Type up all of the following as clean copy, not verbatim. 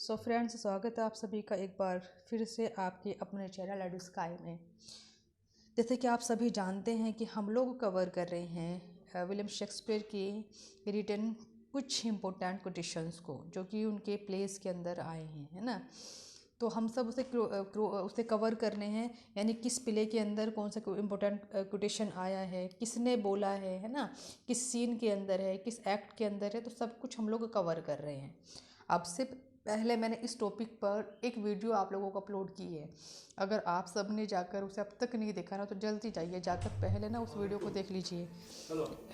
So friends, स्वागत है आप सभी का एक बार फिर से आपके अपने चैनल एडू स्काई में। जैसे कि आप सभी जानते हैं कि हम लोग कवर कर रहे हैं विलियम शेक्सपियर की रिटन कुछ इम्पोर्टेंट कोटेशंस को, जो कि उनके प्लेस के अंदर आए हैं, है ना। तो हम सब उसे कवर कर रहे हैं, यानी किस प्ले के अंदर कौन सा इम्पोर्टेंट कोटेशन आया है, किसने बोला है ना, किस सीन के अंदर है, किस एक्ट के अंदर है, तो सब कुछ हम लोग कवर कर रहे हैं। अब से पहले मैंने इस टॉपिक पर एक वीडियो आप लोगों को अपलोड की है। अगर आप सब ने जाकर उसे अब तक नहीं देखा ना, तो जल्दी जाइए, जाकर पहले ना उस वीडियो को देख लीजिए,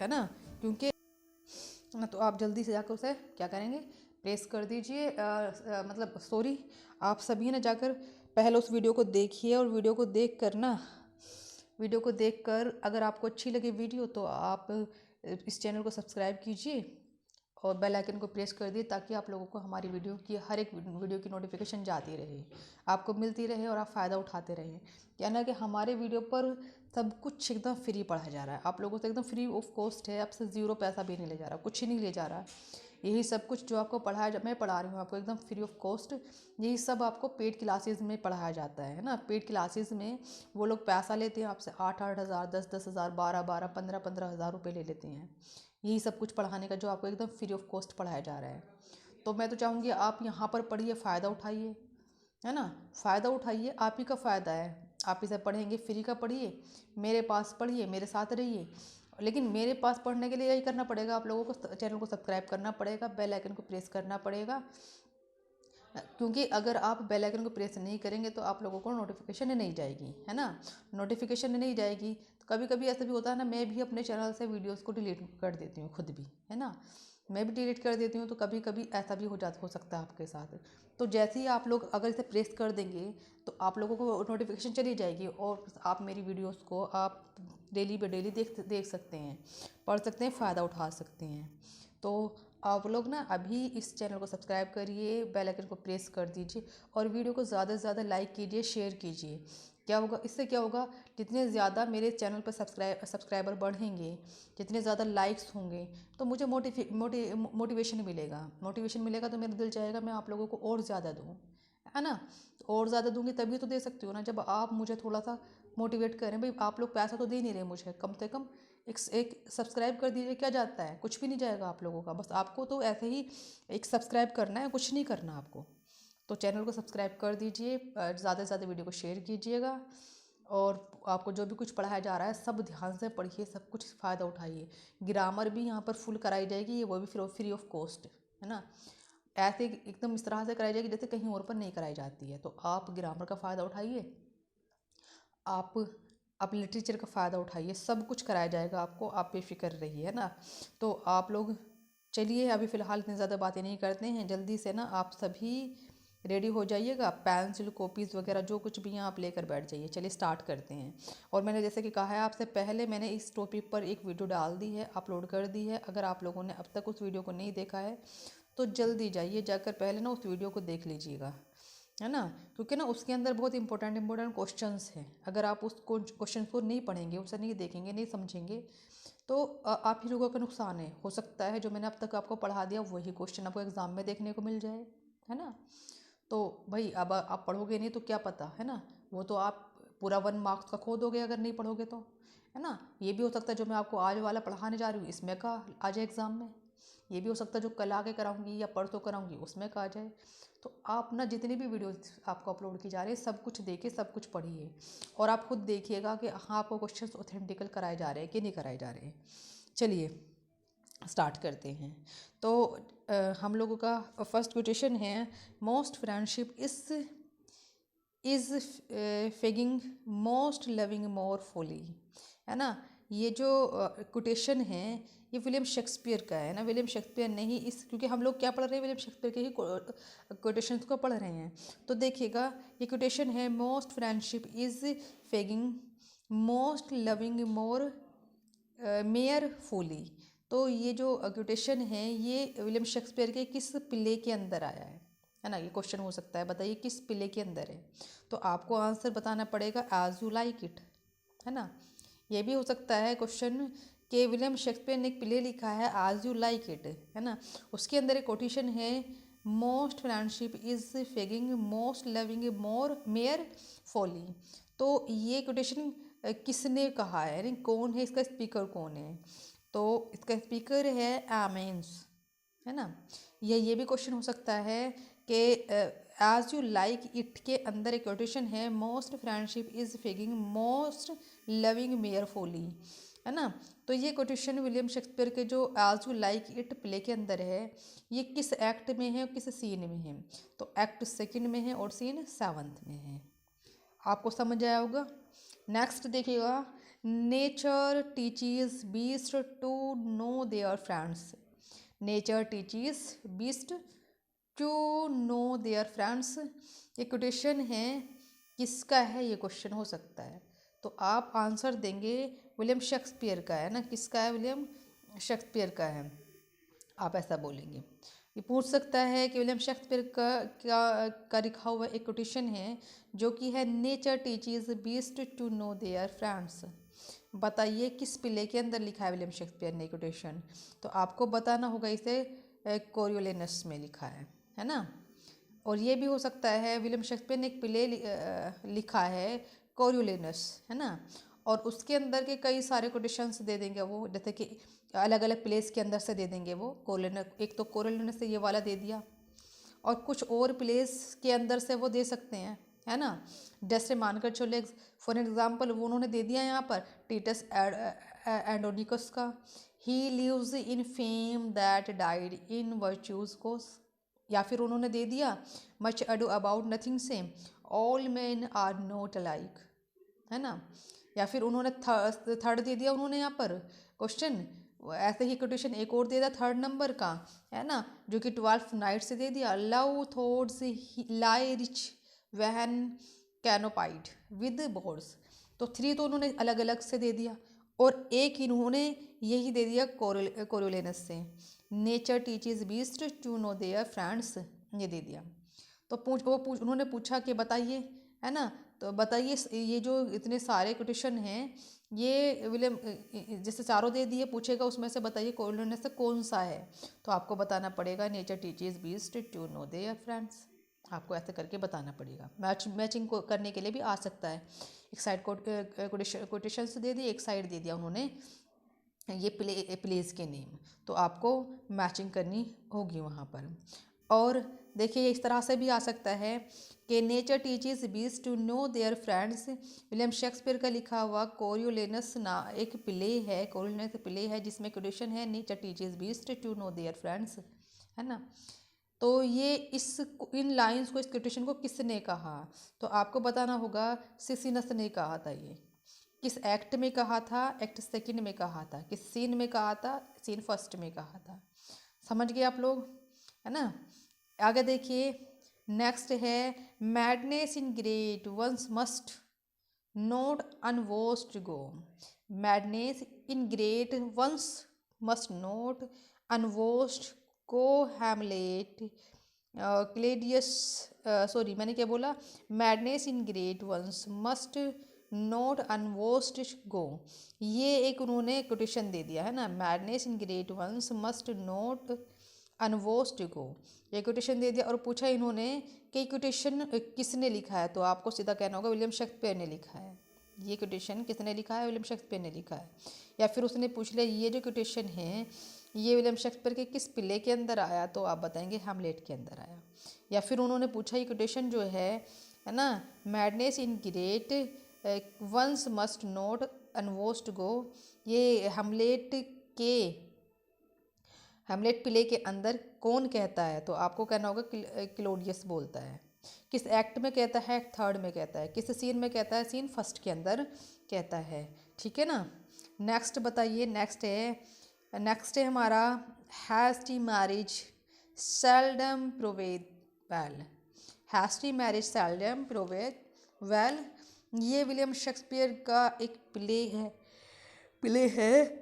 है ना। क्योंकि ना तो आप जल्दी से जाकर उसे क्या करेंगे, प्रेस कर दीजिए, मतलब सॉरी, आप सभी ने जाकर पहले उस वीडियो को देखिए। और वीडियो को देखकर अगर आपको अच्छी लगी वीडियो, तो आप इस चैनल को सब्सक्राइब कीजिए और बेल आइकन को प्रेस कर दिए, ताकि आप लोगों को हमारी वीडियो की हर एक वीडियो की नोटिफिकेशन जाती रहे, आपको मिलती रहे और आप फ़ायदा उठाते रहें। क्या ना कि हमारे वीडियो पर सब कुछ एकदम फ्री पढ़ा जा रहा है, आप लोगों से एकदम फ्री ऑफ कॉस्ट है, आपसे ज़ीरो पैसा भी नहीं ले जा रहा, कुछ ही नहीं ले जा रहा। यही सब कुछ जो आपको पढ़ाया मैं पढ़ा रही हूँ आपको एकदम फ्री ऑफ कॉस्ट, यही सब आपको पेड क्लासेस में पढ़ाया जाता है ना। पेड क्लासेस में वो लोग पैसा लेते हैं आपसे 8-8 हज़ार, 10-10 हज़ार, 12-12, 15-15 हज़ार रुपये ले लेते हैं, यही सब कुछ पढ़ाने का, जो आपको एकदम फ्री ऑफ कॉस्ट पढ़ाया जा रहा है। तो मैं तो चाहूँगी आप यहाँ पर पढ़िए, फ़ायदा उठाइए, है ना। फ़ायदा उठाइए, आप ही का फ़ायदा है, आप इसे पढ़ेंगे, फ्री का पढ़िए, मेरे पास पढ़िए, मेरे साथ रहिए। लेकिन मेरे पास पढ़ने के लिए यही करना पड़ेगा, आप लोगों को चैनल को सब्सक्राइब करना पड़ेगा, बेल आइकन को प्रेस करना पड़ेगा। क्योंकि अगर आप बेल आइकन को प्रेस नहीं करेंगे तो आप लोगों को नोटिफिकेशन नहीं जाएगी, है ना। नोटिफिकेशन नहीं जाएगी तो कभी कभी ऐसा भी होता है ना, मैं भी अपने चैनल से वीडियोस को डिलीट कर देती हूँ खुद भी, है ना। मैं भी डिलीट कर देती हूँ, तो कभी कभी ऐसा भी हो सकता है आपके साथ। तो जैसे ही आप लोग अगर इसे प्रेस कर देंगे तो आप लोगों को नोटिफिकेशन चली जाएगी और आप मेरी वीडियोज़ को आप डेली बाई डेली देख सकते हैं, पढ़ सकते हैं, फ़ायदा उठा सकते हैं। तो आप लोग ना अभी इस चैनल को सब्सक्राइब करिए, बेल आइकन को प्रेस कर दीजिए और वीडियो को ज़्यादा से ज़्यादा लाइक कीजिए, शेयर कीजिए। क्या होगा, इससे क्या होगा, जितने ज़्यादा मेरे चैनल पर सब्सक्राइबर बढ़ेंगे, जितने ज़्यादा लाइक्स होंगे, तो मुझे मोटिवेशन मिलेगा, तो मेरा दिल चाहेगा मैं आप लोगों को और ज़्यादा दूँ, है ना। और ज़्यादा दूंगी तभी तो दे सकती हूँ ना, जब आप मुझे थोड़ा सा मोटिवेट करें। भाई आप लोग पैसा तो दे नहीं रहे मुझे, कम से कम एक सब्सक्राइब कर दीजिए, क्या जाता है, कुछ भी नहीं जाएगा आप लोगों का, बस आपको तो ऐसे ही एक सब्सक्राइब करना है, कुछ नहीं करना आपको। तो चैनल को सब्सक्राइब कर दीजिए, ज़्यादा से ज़्यादा वीडियो को शेयर कीजिएगा और आपको जो भी कुछ पढ़ाया जा रहा है सब ध्यान से पढ़िए, सब कुछ फ़ायदा उठाइए। ग्रामर भी यहाँ पर फुल कराई जाएगी, वो भी फ्री ऑफ कॉस्ट, है ना। ऐसे एकदम इस तरह से कराई जाएगी जैसे कहीं और पर नहीं कराई जाती है। तो आप ग्रामर का फ़ायदा उठाइए, आप लिटरेचर का फ़ायदा उठाइए, सब कुछ कराया जाएगा आपको, आप बेफिक्र रहिए, है ना। तो आप लोग चलिए, अभी फ़िलहाल इतनी ज़्यादा बातें नहीं करते हैं, जल्दी से ना आप सभी रेडी हो जाइएगा, पेंसिल कॉपीज़ वगैरह जो कुछ भी हैं आप लेकर बैठ जाइए। चलिए स्टार्ट करते हैं। और मैंने जैसे कि कहा है आपसे पहले, मैंने इस टॉपिक पर एक वीडियो डाल दी है, अपलोड कर दी है। अगर आप लोगों ने अब तक उस वीडियो को नहीं देखा है तो जल्दी जाइए, जाकर पहले ना उस वीडियो को देख लीजिएगा, है ना। क्योंकि ना उसके अंदर बहुत इंपॉर्टेंट क्वेश्चंस हैं। अगर आप उस क्वेश्चन को नहीं पढ़ेंगे, उसे नहीं देखेंगे, नहीं समझेंगे, तो आप ही लोगों का नुकसान है। हो सकता है जो मैंने अब तक आपको पढ़ा दिया वही क्वेश्चन आपको एग्ज़ाम में देखने को मिल जाए, है ना। तो भाई अब आप पढ़ोगे नहीं तो क्या पता, है ना। वो तो आप पूरा 1 मार्क्स का खो दोगे अगर नहीं पढ़ोगे तो, है ना। ये भी हो सकता है जो मैं आपको आज वाला पढ़ाने जा रही हूँ इसमें का आ जाए एग्ज़ाम में, ये भी हो सकता है जो कल आगे कराऊंगी या परसों कराऊंगी उसमें का आ जाए। तो आप ना जितनी भी वीडियोस आपको अपलोड की जा रही है सब कुछ देखिए, सब कुछ पढ़िए और आप खुद देखिएगा कि हाँ आपको क्वेश्चंस ऑथेंटिकल कराए जा रहे हैं कि नहीं कराए जा रहे हैं। चलिए स्टार्ट करते हैं। तो हम लोगों का फर्स्ट क्वेश्चन है, most friendship is feigning most loving more folly, है ना। ये जो कोटेशन है ये विलियम शेक्सपियर का है ना, विलियम शेक्सपियर ने ही इस, क्योंकि हम लोग क्या पढ़ रहे हैं, विलियम शेक्सपियर के ही कोटेशंस को पढ़ रहे हैं। तो देखिएगा ये कोटेशन है, most friendship is feigning most loving more mere folly. तो ये जो कोटेशन है ये विलियम शेक्सपियर के किस प्ले के अंदर आया है ना। ये क्वेश्चन हो सकता है, बताइए किस प्ले के अंदर है। तो आपको आंसर बताना पड़ेगा एज यू लाइक इट, है ना। ये भी हो सकता है क्वेश्चन कि विलियम शेक्सपियर ने एक प्ले लिखा है एज यू लाइक इट, है ना, उसके अंदर एक कोटेशन है most friendship is feigning most loving more mere folly. तो ये कोटेशन किसने कहा है, यानी कौन है, इसका स्पीकर कौन है? तो इसका स्पीकर है एमेंस, है ना। ये भी क्वेश्चन हो सकता है कि एज यू लाइक इट के अंदर एक कोटेशन है most friendship is feigning most loving mere folly, है ना। तो ये कोटेशन विलियम शेक्सपियर के जो as you like it play के अंदर है, ये किस एक्ट में है और किस सीन में है? तो एक्ट सेकंड में है और सीन 7th में है। आपको समझ आया होगा। नेक्स्ट देखिएगा, nature teaches beasts to know their friends. Nature teaches beasts to know their friends, ये कोटेशन है, किसका है ये क्वेश्चन हो सकता है। तो आप आंसर देंगे विलियम शेक्सपियर का है ना, किसका है? विलियम शेक्सपियर का है, आप ऐसा बोलेंगे। ये पूछ सकता है कि विलियम शेक्सपियर का लिखा हुआ एक कोटेशन है जो कि है nature teaches beasts to know their friends. बताइए किस प्ले के अंदर लिखा है विलियम शेक्सपियर ने कोटेशन? तो आपको बताना होगा, इसे कोरियोलेनस में लिखा है ना। और ये भी हो सकता है विलियम शेक्सपियर ने एक प्ले लिखा है कोरियोलेनस, है ना, और उसके अंदर के कई सारे कोटेशंस दे देंगे वो, जैसे कि अलग अलग प्लेस के अंदर से दे देंगे वो। कोरियोलेनस, एक तो कोरियोलेनस से ये वाला दे दिया, और कुछ और प्लेस के अंदर से वो दे सकते हैं, है ना। जैसे मानकर चलो फॉर एग्जाम्पल वो उन्होंने दे दिया यहाँ पर टीटस एंडोनिकस का, he lives in fame that died in virtue's cause. या फिर उन्होंने दे दिया मच अडू अबाउट नथिंग से, all men are not alike, है ना। या फिर उन्होंने थर्ड दे दिया उन्होंने यहाँ पर क्वेश्चन, ऐसे ही कोटेशन एक और दे दिया 3rd नंबर का, है ना, जो कि 12th नाइट से दे दिया, लव थॉट्स लाई रिच वहन कैनोपाइड विद बोर्ड्स। तो 3 तो उन्होंने अलग अलग से दे दिया, और एक इन्होंने यही दे दिया कोरियोलेनस से, nature teaches beast to know their friends, ये दे दिया। तो उन्होंने पूछा कि बताइए, है ना, तो बताइए ये जो इतने सारे कोटेशन हैं, ये विलियम जैसे चारों दे दिए, पूछेगा उसमें से बताइए कोरियोलेनस से कौन सा है। तो आपको बताना पड़ेगा nature teaches beast to know their friends, आपको ऐसे करके बताना पड़ेगा। मैचिंग को करने के लिए भी आ सकता है, एक साइड कोटेशंस दे दिए, एक साइड दे दिया उन्होंने ये प्लेस के नेम, तो आपको मैचिंग करनी होगी वहाँ पर। और देखिए इस तरह से भी आ सकता है कि nature teaches beast to know their friends, William Shakespeare का लिखा हुआ कोरियोलेनस ना एक प्ले है, कोरियोलेनस प्ले है जिसमें कोटेशन है nature teaches beast to know their friends, है ना। तो ये इन लाइंस को, इस कोटेशन को किसने कहा? तो आपको बताना होगा सिसिनस ने कहा था। ये किस एक्ट में कहा था? एक्ट सेकंड में कहा था। किस सीन में कहा था? सीन फर्स्ट में कहा था। समझ गए आप लोग, है ना। आगे देखिए, नेक्स्ट है madness in great ones must not unwatched go. Madness in great ones must not unwatched को हैमलेट क्लेडियस, सॉरी मैंने क्या बोला, madness in great ones must not unwatched go, ये एक उन्होंने कोटेशन दे दिया है ना, madness in great ones must not unwatched go, ये कोटेशन दे दिया। और पूछा इन्होंने कि कोटेशन किसने लिखा है? तो आपको सीधा कहना होगा विलियम शेक्सपियर ने लिखा है। ये कोटेशन किसने लिखा है? विलियम शेक्सपियर ने लिखा है। या फिर उसने पूछ लिया ये जो कोटेशन है ये विलियम शेक्सपियर के किस प्ले के अंदर आया? तो आप बताएंगे हैमलेट के अंदर आया। या फिर उन्होंने पूछा ये कोटेशन जो है ना, madness in great ones must not unwatched go, ये हैमलेट प्ले के अंदर कौन कहता है? तो आपको कहना होगा क्लोडियस बोलता है। किस एक्ट में कहता है? एक्ट 3rd में कहता है। किस सीन में कहता है? सीन 1st के अंदर कहता है। ठीक है ना। नेक्स्ट बताइए, नेक्स्ट है हमारा hasty marriage seldom proved well. Hasty marriage seldom proved well, ये विलियम शेक्सपियर का एक प्ले है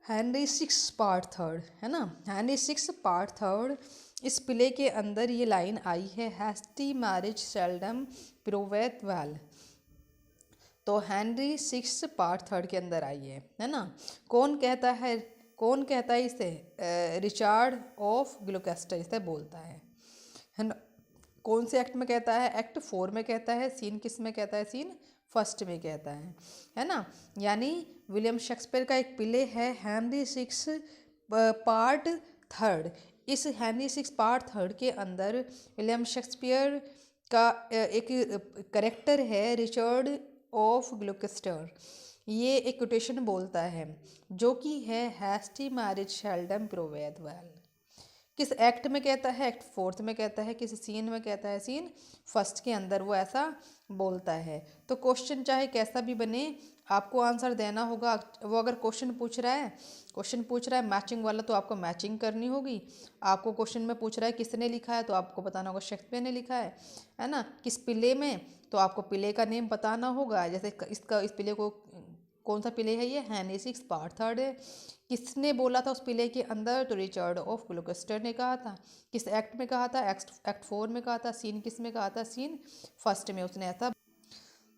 हेनरी 6 पार्ट 3rd, है ना। हेनरी 6 पार्ट 3rd, इस प्ले के अंदर ये लाइन आई है hasty marriage seldom proved well. तो हेनरी 6 पार्ट 3rd के अंदर आई है ना। कौन कहता है? कौन कहता है इसे? रिचार्ड ऑफ ग्लूकेस्टर इसे बोलता है ना। कौन से एक्ट में कहता है? एक्ट 4 में कहता है। सीन किस में कहता है? सीन फर्स्ट में कहता है ना। यानी विलियम शेक्सपियर का एक प्ले है हेनरी सिक्स पार्ट थर्ड। इस हेनरी सिक्स पार्ट थर्ड के अंदर विलियम शेक्सपियर का एक करेक्टर है रिचर्ड ऑफ ग्लूकेस्टर। ये एक कोटेशन बोलता है जो कि है hasty marriage seldom provide well. किस एक्ट में कहता है? एक्ट 4 में कहता है। किस सीन में कहता है? सीन फर्स्ट के अंदर वो ऐसा बोलता है। तो क्वेश्चन चाहे कैसा भी बने आपको आंसर देना होगा। वो अगर क्वेश्चन पूछ रहा है मैचिंग वाला तो आपको मैचिंग करनी होगी। आपको क्वेश्चन में पूछ रहा है किसने लिखा है तो आपको बताना होगा शेक्सपियर ने लिखा है ना। किस प्ले में तो आपको प्ले का नेम बताना होगा। जैसे इस प्ले को कौन सा प्ले है? ये हेनरी सिक्स पार्ट थर्ड है। किसने बोला था उस प्ले के अंदर? तो रिचर्ड ऑफ ग्लूकेस्टर ने कहा था। किस एक्ट में कहा था? एक्ट 4 में कहा था। सीन किस में कहा था? सीन फर्स्ट में उसने ऐसा।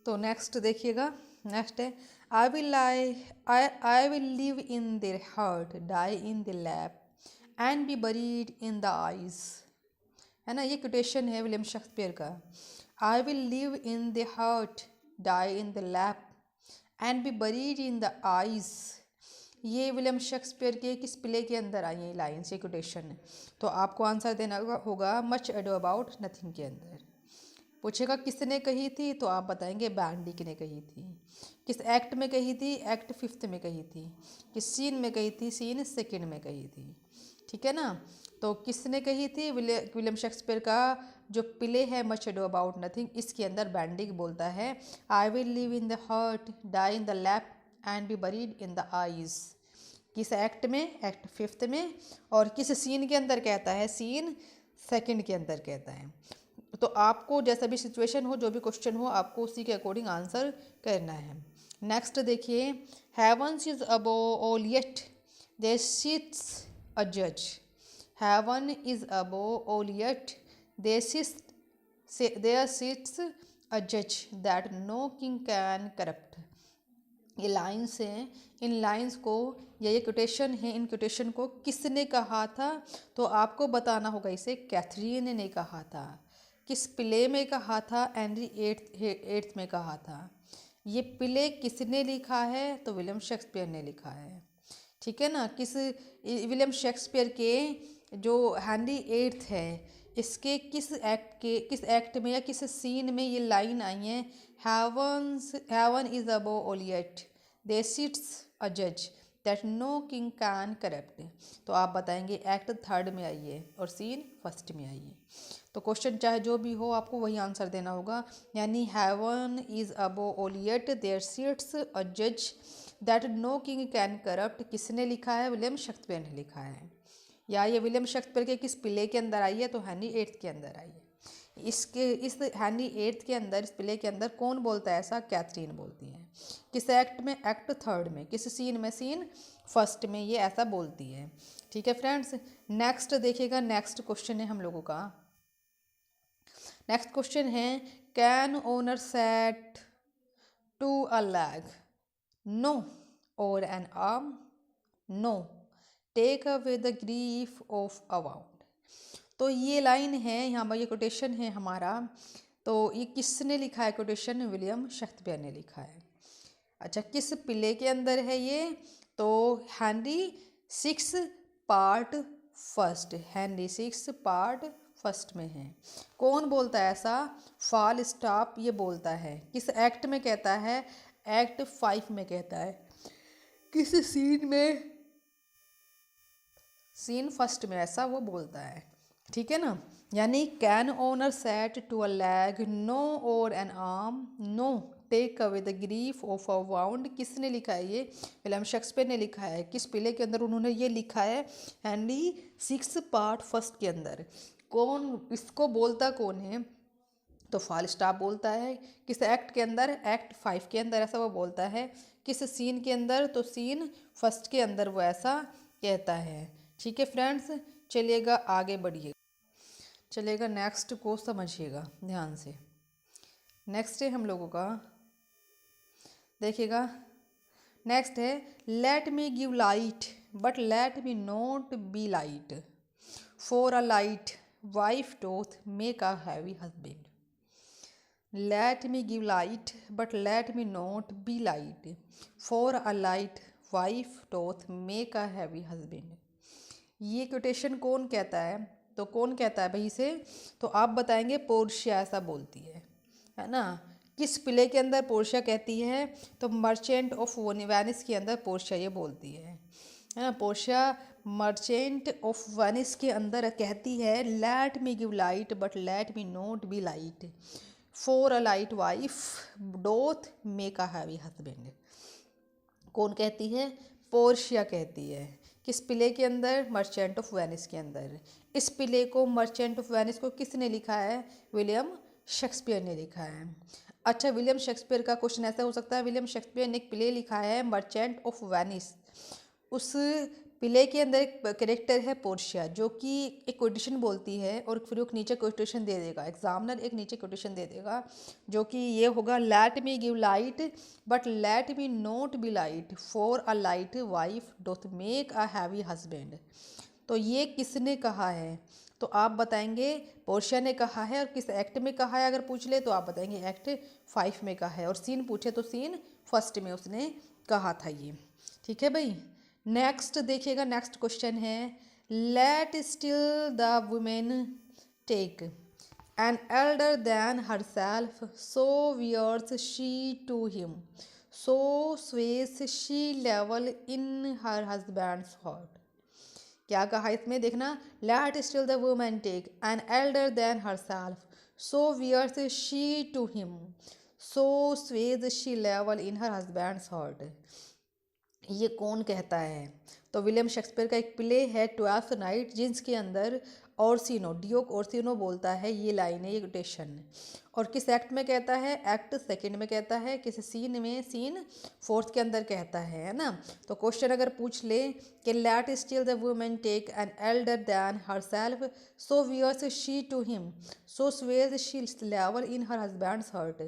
तो नेक्स्ट देखिएगा। नेक्स्ट है I will live in their heart, die in the lap and be buried in the eyes, है ना। ये कोटेशन है विलियम शेक्सपियर का। I will live in the heart, die in the lap and be buried in the eyes. ये William Shakespeare के किस play के अंदर आई है लाइन्स? ये कोटेशन है। तो आपको आंसर देना होगा मच एडो अबाउट नथिंग के अंदर। पूछेगा किसने कही थी तो आप बताएंगे बैंडिक ने कही थी। किस एक्ट में कही थी? एक्ट 5 में कही थी। किस सीन में कही थी? सीन 2 में कही थी। ठीक है ना। तो किसने कही थी? विलियम शेक्सपियर का जो प्ले है मच एडो अबाउट नथिंग, इसके अंदर बैंडिक बोलता है I will live in the heart, die in the lap and be buried in the eyes. किस एक्ट में? एक्ट 5 में। और किस सीन के अंदर कहता है? सीन 2 के अंदर कहता है। तो आपको जैसा भी सिचुएशन हो, जो भी क्वेश्चन हो, आपको उसी के अकॉर्डिंग आंसर करना है। नेक्स्ट देखिए, heavens is above all yet there sits a जज। Haven is above all yet there sits a जज that no king can corrupt. ये लाइन्स हैं। इन लाइन्स को या ये कोटेशन है, इन कोटेशन को किसने कहा था? तो आपको बताना होगा इसे कैथरीन ने कहा था। किस प्ले में कहा था? हेनरी 8 में कहा था। ये प्ले किसने लिखा है? तो विलियम शेक्सपियर ने लिखा है। ठीक है ना। विलियम शेक्सपियर के जो हेनरी 8 है, इसके किस एक्ट में या किस सीन में ये लाइन आई है? Heaven is above all yet there sits a जज that no king can corrupt. तो आप बताएंगे एक्ट 3 में आई है और सीन 1 में आई है। तो क्वेश्चन चाहे जो भी हो आपको वही आंसर देना होगा। यानी heaven is above all yet there sits a जज that no king can corrupt किसने लिखा है? विलियम शेक्सपियर ने लिखा है। या ये विलियम शेक्सपियर के किस प्ले के अंदर आई है? तो हेनरी 8 के अंदर आई है। इस हेनरी 8 के अंदर, इस प्ले के अंदर कौन बोलता है ऐसा? कैथरीन बोलती है। किस एक्ट में? एक्ट 3 में। किस सीन में? सीन 1 में ये ऐसा बोलती है। ठीक है फ्रेंड्स। नेक्स्ट देखिएगा। नेक्स्ट क्वेश्चन है हम लोगों का। नेक्स्ट क्वेश्चन है can honour set to a leg? No. Or an arm? No. Take away the grief of a wound. तो ये लाइन है यहाँ पर, ये कोटेशन है हमारा। तो ये किसने लिखा है कोटेशन? विलियम शेक्सपियर ने लिखा है। अच्छा, किस प्ले के अंदर है ये? तो हेनरी 6 पार्ट 1, हेनरी 6 पार्ट 1 में है। कौन बोलता है ऐसा? फालस्टाफ ये बोलता है। किस एक्ट में कहता है? एक्ट 5 में कहता है। किस सीन में? सीन 1 में ऐसा वो बोलता है। ठीक है ना। यानी can honour set to a leg, no or an arm, no take away the grief of a wound. किसने लिखा है ये? विलियम शेक्सपियर ने लिखा है। किस प्ले के अंदर उन्होंने ये लिखा है? हेनरी 6 पार्ट 1 के अंदर। कौन इसको बोलता कौन है? तो फालस्टाफ बोलता है। किस एक्ट के अंदर? एक्ट 5 के अंदर ऐसा वो बोलता है। किस सीन के अंदर? तो सीन 1 के अंदर वो ऐसा कहता है। ठीक है फ्रेंड्स, चलिएगा आगे बढ़िए। चलिएगा नेक्स्ट को समझिएगा ध्यान से। नेक्स्ट है हम लोगों का, देखिएगा। नेक्स्ट है let me give light but let me not be light. For a light wife doth make a heavy husband. Let me give light, but let me not be light. For a light wife doth make a heavy husband. ये quotation कौन कहता है? तो कौन कहता है भाई इसे? तो आप बताएंगे पोर्शिया ऐसा बोलती है ना। किस प्ले के अंदर पोर्शिया कहती है? तो मर्चेंट ऑफ वेनिस के अंदर पोर्शिया ये बोलती है ना। पोर्शिया मर्चेंट ऑफ वेनिस के अंदर कहती है let me give light but let me not be light, for a light wife doth make a heavy husband. कौन कहती है? पोर्शिया कहती है। किस प्ले के अंदर? मर्चेंट ऑफ वेनिस के अंदर। इस प्ले को मर्चेंट ऑफ वेनिस को किसने लिखा है? विलियम शेक्सपियर ने लिखा है। अच्छा, विलियम शेक्सपियर का क्वेश्चन ऐसा हो सकता है, विलियम शेक्सपियर ने एक प्ले लिखा है मर्चेंट ऑफ वेनिस, उस प्ले के अंदर एक कैरेक्टर है पोर्शिया जो कि एक कोटेशन बोलती है और फिर वो नीचे कोटेशन दे देगा, एग्जामिनर एक नीचे कोटेशन दे देगा जो कि ये होगा let me give light but let me not be light, for a light wife doth make a heavy husband. तो ये किसने कहा है? तो आप बताएंगे पोर्शिया ने कहा है। और किस एक्ट में कहा है अगर पूछ ले तो आप बताएंगे एक्ट 5 में कहा है, और सीन पूछे तो सीन 1 में उसने कहा था ये। ठीक है भाई। नेक्स्ट देखिएगा, नेक्स्ट क्वेश्चन है let still the woman take an elder than herself so wears she to him so sways she level in her husband's heart. क्या कहा इसमें? देखना, let still the woman take an elder than herself so wears she to him so sways she level in her husband's heart. ये कौन कहता है? तो William Shakespeare का एक प्ले है ट्वेल्थ नाइट जिसके अंदर ओर्सिनो, डियोक ओर्सिनो बोलता है ये लाइन है, ये कोटेशन। और किस एक्ट में कहता है? एक्ट 2 में कहता है। किस सीन में? सीन 4 के अंदर कहता है ना। तो क्वेश्चन अगर पूछ ले कि let still the woman take an elder than herself so wears she to him so sways she level in her husband's heart,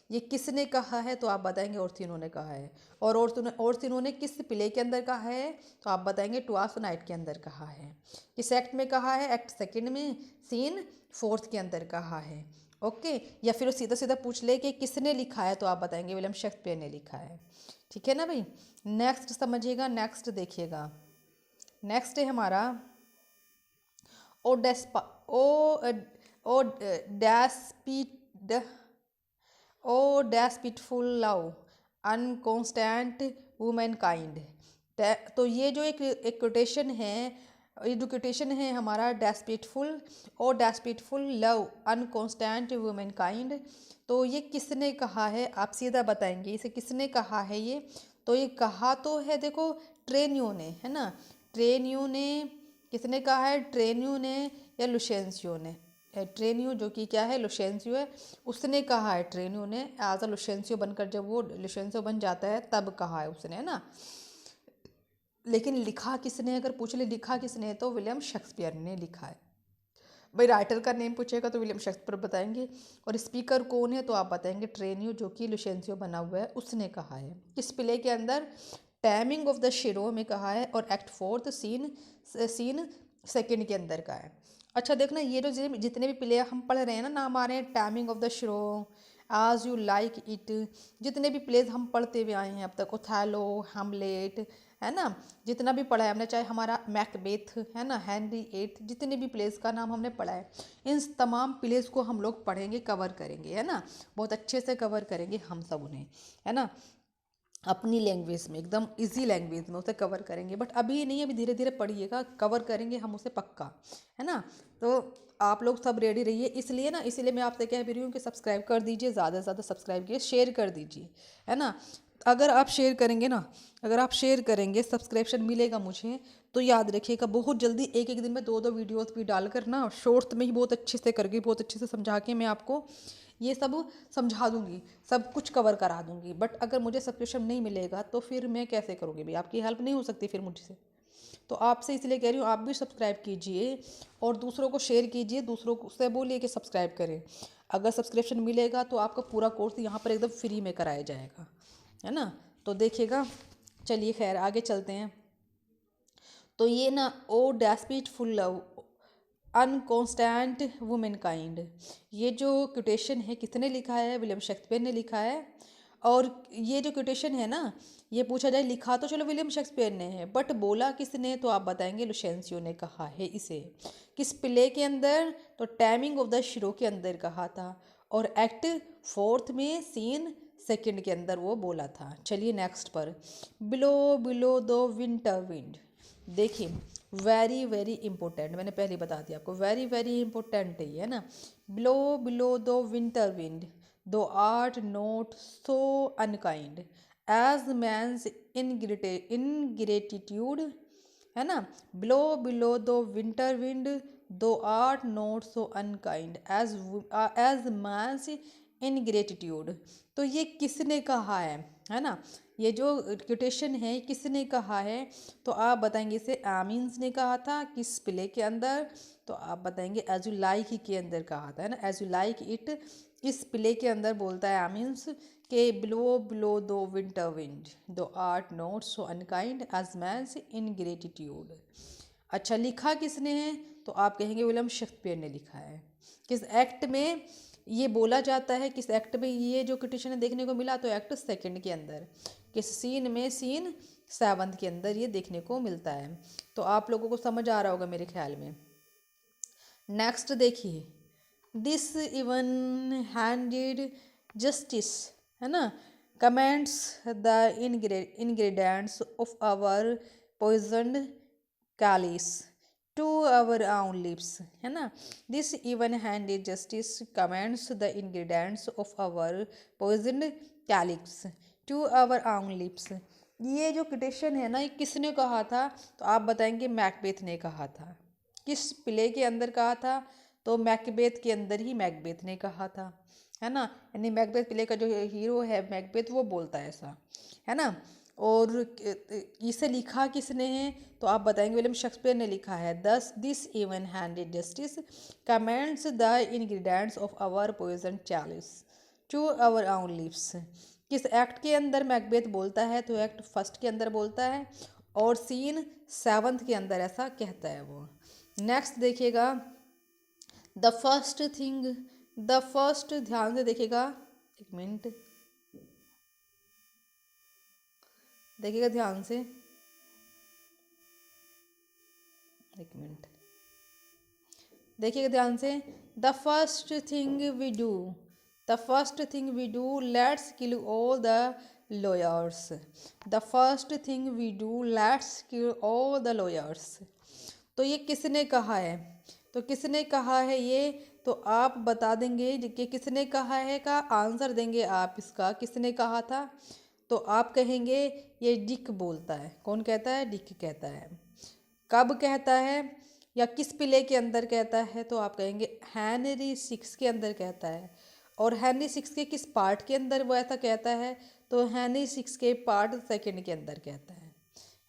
ये किसने कहा है? तो आप बताएंगे ओर्सिनो ने कहा है। और ओर्सिनो ने किस प्ले के अंदर कहा है? तो आप बताएंगे ट्वेल्थ नाइट के अंदर कहा है। किस एक्ट में कहा है? एक्ट 2 में, सीन 4 के अंदर कहा है। ओके। या फिर वो सीधा सीधा पूछ ले कि किसने लिखा है, तो आप बताएंगे विलियम शेक्सपियर ने लिखा है। ठीक है ना भाई। नेक्स्ट समझिएगा, नेक्स्ट देखिएगा। नेक्स्ट है हमारा ओ डेस्पा ओ डैस्पीड ओ डेस्पिटफुल लव अनकॉन्स्टेंट वुमेन काइंड। तो ये जो एक कोटेशन है, ये जो कोटेशन है हमारा डेस्पिटफुल और डेस्पिटफुल लव अनकॉन्स्टेंट वुमेन काइंड, तो ये किसने कहा है? आप सीधा बताएंगे इसे किसने कहा है ये। तो ये कहा तो है देखो ट्रेनियो ने, है ना। ट्रेनियो ने, किसने कहा है? ट्रेनियो ने या लुशेंसियो ने? ट्रेनियो जो कि क्या है? लुशेंसियो है, उसने कहा है। ट्रेनियो ने एज अ लुशेंसियो बनकर जब वो लुशेंसियो बन जाता है तब कहा है उसने, है ना। लेकिन लिखा किसने अगर पूछ ले, लिखा किसने? तो विलियम शेक्सपियर ने लिखा है भाई। राइटर का नेम पूछेगा तो विलियम शेक्सपियर बताएंगे। और स्पीकर कौन है? तो आप बताएंगे ट्रेनियो जो कि लुशेंसियो बना हुआ है उसने कहा है। किस प्ले के अंदर? टैमिंग ऑफ द शिरो में कहा है और एक्ट 4 सीन 2 के अंदर का है। अच्छा देखना, ये जो जितने भी प्ले हम पढ़ रहे हैं ना, नाम आ रहे हैं टैमिंग ऑफ द शिरो, आज यू लाइक इट, जितने भी प्लेज हम पढ़ते हुए आए हैं अब तक, ओथेलो, हैमलेट, है ना, जितना भी पढ़ा है हमने, चाहे हमारा मैकबेथ है ना, हेनरी VIII, जितने भी प्लेस का नाम हमने पढ़ा है, इन तमाम प्लेस को हम लोग पढ़ेंगे, कवर करेंगे, है ना। बहुत अच्छे से कवर करेंगे हम सब उन्हें, है ना, अपनी लैंग्वेज में, एकदम इजी लैंग्वेज में उसे कवर करेंगे। बट अभी नहीं, अभी धीरे धीरे पढ़िएगा, कवर करेंगे हम उसे पक्का, है ना। तो आप लोग सब रेडी रहिए। इसलिए ना, इसीलिए मैं आपसे कह भी रही हूँ कि सब्सक्राइब कर दीजिए, ज़्यादा से ज़्यादा सब्सक्राइब कीजिए, शेयर कर दीजिए, है ना। अगर आप शेयर करेंगे ना, अगर आप शेयर करेंगे, सब्सक्रिप्शन मिलेगा मुझे, तो याद रखिएगा बहुत जल्दी एक एक दिन में 2-2 वीडियोस भी डालकर ना, शॉर्ट्स में ही बहुत अच्छे से करके, बहुत अच्छे से समझा के मैं आपको ये सब समझा दूंगी, सब कुछ कवर करा दूंगी। बट अगर मुझे सब्सक्रिप्शन नहीं मिलेगा तो फिर मैं कैसे करूँगी भाई, आपकी हेल्प नहीं हो सकती फिर मुझसे। तो आपसे इसलिए कह रही हूँ, आप भी सब्सक्राइब कीजिए और दूसरों को शेयर कीजिए, दूसरों को से बोलिए कि सब्सक्राइब करें। अगर सब्सक्रिप्शन मिलेगा तो आपका पूरा कोर्स यहाँ पर एकदम फ्री में कराया जाएगा, है ना। तो देखिएगा, चलिए खैर आगे चलते हैं। तो ये ना ओ डेस्पिटफुल लव अनकॉन्स्टेंट वुमेन काइंड, ये जो कोटेशन है किसने लिखा है? विलियम शेक्सपियर ने लिखा है। और ये जो कोटेशन है ना, ये पूछा जाए लिखा तो चलो विलियम शेक्सपियर ने है, बट बोला किसने? तो आप बताएंगे लुशेंसियो ने कहा है इसे। किस प्ले के अंदर? तो टैमिंग ऑफ द शिरो के अंदर कहा था, और एक्ट फोर्थ में सीन सेकंड के अंदर वो बोला था। चलिए नेक्स्ट पर, below below the winter wind. देखिए वेरी वेरी इंपॉर्टेंट, मैंने पहले बता दिया आपको, वेरी वेरी इंपॉर्टेंट है ना। Below below the winter wind दो आर्ट नोट सो अनकाइंड एज मैंस इनग्रेटिट्यूड, है ना। Below below the winter wind दो आर्ट नोट सो अनकाइंड एज मैंस इनग्रेटिट्यूड। तो ये किसने कहा है ना। ये जो कोटेशन है किसने कहा है? तो आप बताएंगे इसे एमिन्स ने कहा था। किस प्ले के अंदर? तो आप बताएंगे एज यू लाइक के अंदर कहा था, है ना, एज यू लाइक इट। किस प्ले के अंदर बोलता है एमिन्स के बिलो बिलो दो विंटर विंड दो आर्ट नोट सो अनकाइंड एज मैंस इनग्रेटिट्यूड। अच्छा, लिखा किसने है? तो आप कहेंगे विलियम शेक्सपियर ने लिखा है। किस एक्ट में ये बोला जाता है? किस एक्ट में ये जो कोटेशन देखने को मिला? तो एक्ट सेकंड के अंदर। किस सीन में? सीन 7 के अंदर ये देखने को मिलता है। तो आप लोगों को समझ आ रहा होगा मेरे ख्याल में। नेक्स्ट देखिए, दिस इवन हैंडेड जस्टिस, है ना, commends the ingredients of our poisoned chalice to our own lips, है ना। This even handed justice commends the ingredients of our poisoned chalice to our own lips. ये जो quotation है ना, ये किसने कहा था? तो आप बताएंगे मैकबेथ ने कहा था। किस प्ले के अंदर कहा था? तो मैकबेथ के अंदर ही मैकबेथ ने कहा था, है ना। यानी मैकबेथ प्ले का जो हीरो है मैकबेथ, वो बोलता है ऐसा, है ना। और इसे लिखा किसने है? तो आप बताएंगे विलियम शेक्सपियर ने लिखा है। Thus this even handed justice commends the ingredients of our poison chalice to our own lips. किस एक्ट के अंदर मैकबेथ बोलता है? तो एक्ट फर्स्ट के अंदर बोलता है, और सीन 7 के अंदर ऐसा कहता है वो। नेक्स्ट देखिएगा, द फर्स्ट ध्यान से देखिएगा, एक मिनट देखिएगा ध्यान से, एक मिनट देखिएगा ध्यान से। The first thing we do let's kill all the lawyers. The first thing we do let's kill all the lawyers. तो ये किसने कहा है? तो किसने कहा है ये? तो आप बता देंगे कि किसने कहा है का आंसर देंगे आप इसका। किसने कहा था? तो आप कहेंगे ये डिक बोलता है। कौन कहता है? डिक कहता है। कब कहता है या किस प्ले के अंदर कहता है? तो आप कहेंगे हेनरी 6 के अंदर कहता है। और हेनरी 6 के किस पार्ट के अंदर वो ऐसा कहता है? तो हेनरी 6 के पार्ट सेकंड के अंदर कहता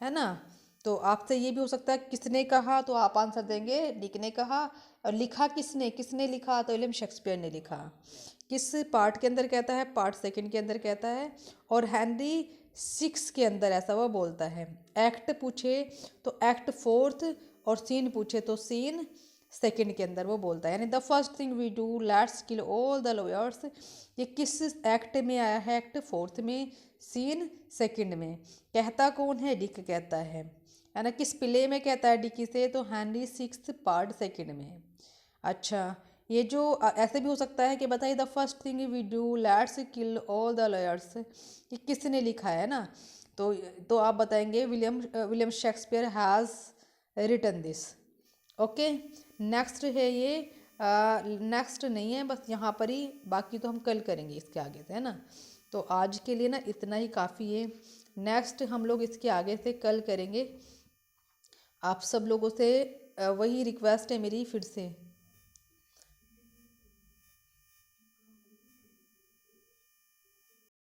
है ना। तो आपसे ये भी हो सकता है किसने कहा, तो आप आंसर देंगे डिक ने कहा। और लिखा किसने लिखा? तो विलियम शेक्सपियर ने लिखा। किस पार्ट के अंदर कहता है? पार्ट सेकंड के अंदर कहता है। और हेनरी 6 के अंदर ऐसा वो बोलता है। एक्ट पूछे तो एक्ट फोर्थ, और सीन पूछे तो सीन सेकंड के अंदर वो बोलता है। यानी the first thing we do let's kill all the lawyers, ये किस एक्ट में आया है? एक्ट फोर्थ में, सीन सेकंड में। कहता कौन है? डिक कहता है ना। किस प्ले में कहता है डिकी से? तो हेनरी 6 पार्ट सेकंड में। अच्छा, ये जो ऐसे भी हो सकता है कि बताइए the first thing we do let's kill all the lawyers, ये किसने लिखा है ना। तो आप बताएंगे William Shakespeare has written this. Okay, next है ये, नेक्स्ट नहीं है, बस यहाँ पर ही, बाकी तो हम कल करेंगे इसके आगे से, है ना। तो आज के लिए ना इतना ही काफ़ी है। नेक्स्ट हम लोग इसके आगे से कल करेंगे। आप सब लोगों से वही रिक्वेस्ट है मेरी फिर से